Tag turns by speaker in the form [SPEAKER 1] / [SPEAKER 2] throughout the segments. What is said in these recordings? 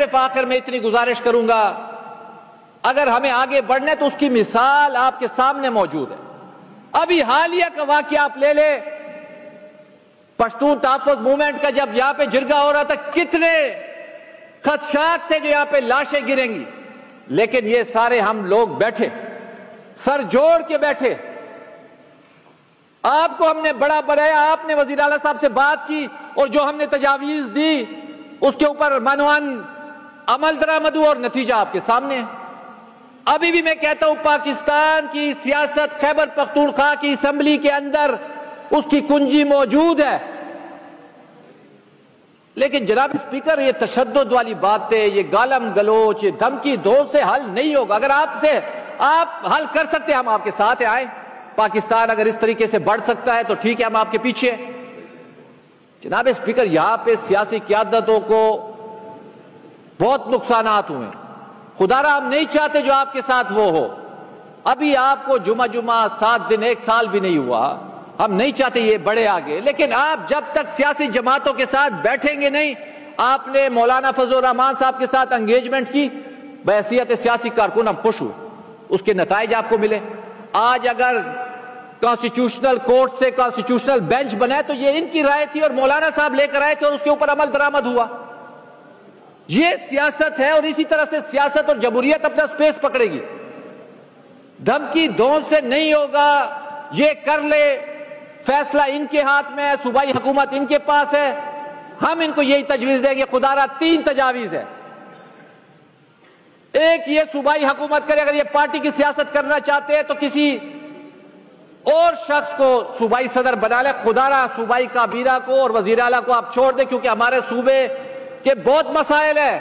[SPEAKER 1] صرف آخر میں اتنی گزارش کروں گا، اگر ہمیں آگے بڑھنا ہے تو اس کی مثال آپ کے سامنے موجود ہے۔ ابھی حالیہ کا واقعہ آپ لے لیں، پشتون تحفظ موومنٹ کا جب یہاں پہ جرگہ ہو رہا تھا، کتنے خدشات تھے کہ یہاں پہ لاشیں گریں گی، لیکن یہ سارے ہم لوگ بیٹھے، سر جوڑ کے بیٹھے۔ آپ کو ہم نے بڑا بنایا، آپ نے وزیر اعلیٰ صاحب سے بات کی، اور جو ہم نے تجاویز دی اس کے اوپر منوان عمل درآمد ہوا، اور نتیجہ آپ کے سامنے ہے۔ ابھی بھی میں کہتا ہوں پاکستان کی سیاست خیبر پختونخوا کی اسمبلی کے اندر اس کی کنجی موجود ہے، لیکن جناب اسپیکر یہ تشدد والی باتیں، یہ گالم گلوچ، یہ دھمکی دھون سے حل نہیں ہوگا۔ اگر آپ حل کر سکتے ہیں، ہم آپ کے ساتھ آئیں۔ پاکستان اگر اس طریقے سے بڑھ سکتا ہے تو ٹھیک ہے، ہم آپ کے پیچھے ہیں۔ جناب اسپیکر یہاں پہ سیاسی قیادتوں کو بہت نقصانات ہوئے، خدا را ہم نہیں چاہتے جو آپ کے ساتھ وہ ہو۔ ابھی آپ کو جمعہ 7 دن 1 سال بھی نہیں ہوا، ہم نہیں چاہتے یہ بڑھے آگے، لیکن آپ جب تک سیاسی جماعتوں کے ساتھ بیٹھیں گے نہیں۔ آپ نے مولانا فضل الرحمان صاحب کے ساتھ انگیجمنٹ کی، بحیثیت سیاسی کارکن ہم خوش ہوئے، اس کے نتائج آپ کو ملے۔ آج اگر کانسٹیٹیوشنل کورٹ سے کانسٹیٹیوشنل بینچ بنا ہے تو یہ ان کی رائے تھی، اور مولانا صاحب لے کر آئے تھے، اور اس کے اوپر عمل درآمد ہوا۔ یہ سیاست ہے، اور اسی طرح سے سیاست اور جمہوریت اپنا سپیس پکڑے گی۔ دھمکی دون سے نہیں ہوگا، یہ کر لے، فیصلہ ان کے ہاتھ میں ہے، صوبائی حکومت ان کے پاس ہے، ہم ان کو یہی تجویز دیں گے۔ خدا را 3 تجاویز ہے۔ ایک یہ صوبائی حکومت کرے، اگر یہ پارٹی کی سیاست کرنا چاہتے ہیں تو کسی اور شخص کو صوبائی صدر بنا لے۔ خدا را صوبائی کابینہ کو اور وزیر اعلیٰ کو آپ چھوڑ دیں، کیونکہ ہمارے صوبے کے بہت مسائل ہیں۔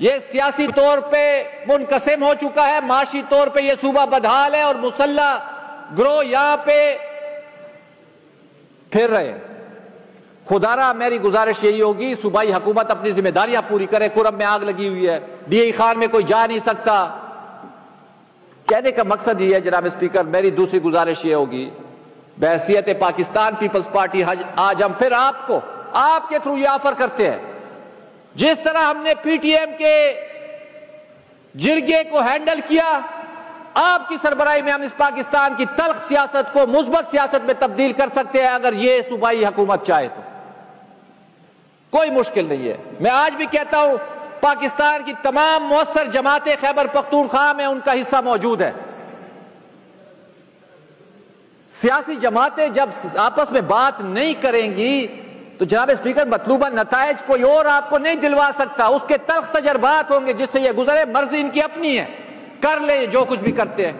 [SPEAKER 1] یہ سیاسی طور پہ منقسم ہو چکا ہے، معاشی طور پہ یہ صوبہ بدحال ہے، اور مسلح گروہ یہاں پہ پھر رہے۔ خدا را میری گزارش یہی ہوگی، صوبائی حکومت اپنی ذمہ داریاں پوری کرے۔ کرم میں آگ لگی ہوئی ہے، ڈی ای خان میں کوئی جا نہیں سکتا۔ کہنے کا مقصد یہ ہے جناب اسپیکر، میری دوسری گزارش یہ ہوگی، بحیثیت پاکستان پیپلز پارٹی آج ہم پھر آپ کو آپ کے تھرو یہ آفر کرتے ہیں، جس طرح ہم نے پی ٹی ایم کے جرگے کو ہینڈل کیا، آپ کی سربراہی میں ہم اس پاکستان کی تلخ سیاست کو مثبت سیاست میں تبدیل کر سکتے ہیں، اگر یہ صوبائی حکومت چاہے تو۔ کوئی مشکل نہیں ہے۔ میں آج بھی کہتا ہوں پاکستان کی تمام مؤثر جماعتیں خیبر پختونخوا میں ان کا حصہ موجود ہے۔ سیاسی جماعتیں جب آپس میں بات نہیں کریں گی تو جناب اسپیکر مطلوبہ نتائج کوئی اور آپ کو نہیں دلوا سکتا، اس کے تلخ تجربات ہوں گے جس سے یہ گزرے۔ مرضی ان کی اپنی ہے، کر لیں جو کچھ بھی کرتے ہیں۔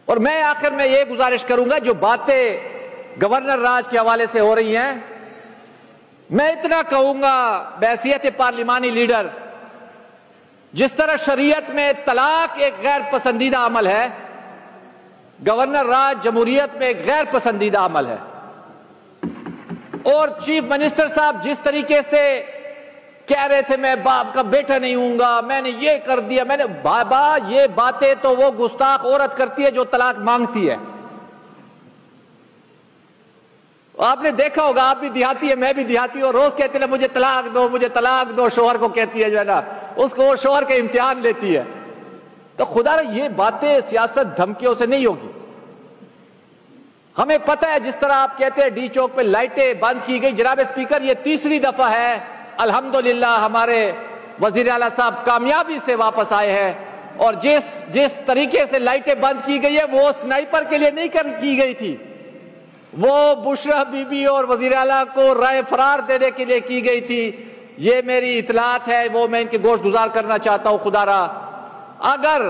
[SPEAKER 1] اور میں آخر میں یہ گزارش کروں گا، جو باتیں گورنر راج کے حوالے سے ہو رہی ہیں، میں اتنا کہوں گا بحیثیت پارلیمانی لیڈر، جس طرح شریعت میں طلاق ایک غیر پسندیدہ عمل ہے، گورنر راج جمہوریت میں ایک غیر پسندیدہ عمل ہے۔ اور چیف منسٹر صاحب جس طریقے سے کہہ رہے تھے میں باپ کا بیٹا نہیں ہوں گا، میں نے یہ کر دیا، میں نے بابا، یہ باتیں تو وہ گستاخ عورت کرتی ہے جو طلاق مانگتی ہے۔ آپ نے دیکھا ہوگا، آپ بھی دیہاتی ہے، میں بھی دیہاتی ہوں، روز کہتے ہیں مجھے طلاق دو، مجھے طلاق دو، شوہر کو کہتی ہے جو ہے نا، اس کو وہ شوہر کے امتحان لیتی ہے۔ تو خدا رہا یہ باتیں سیاست دھمکیوں سے نہیں ہوگی۔ ہمیں پتہ ہے جس طرح آپ کہتے ہیں ڈی چوک پہ لائٹیں بند کی گئی، جناب اسپیکر یہ 3ری دفعہ ہے الحمدللہ ہمارے وزیر اعلیٰ صاحب کامیابی سے واپس آئے ہیں، اور جس طریقے سے لائٹیں بند کی گئی ہے وہ سنائپر کے لیے نہیں کی گئی تھی، وہ بشرا بی بی اور وزیر اعلیٰ کو رائے فرار دینے کے لیے کی گئی تھی۔ یہ میری اطلاعات ہے، وہ میں ان کے گوش گزار کرنا چاہتا ہوں۔ خدا را اگر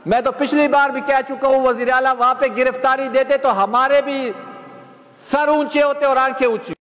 [SPEAKER 1] میں تو پچھلی بار بھی کہہ چکا ہوں وزیر اعلیٰ وہاں پہ گرفتاری دیتے تو ہمارے بھی سر اونچے ہوتے اور آنکھیں اونچی۔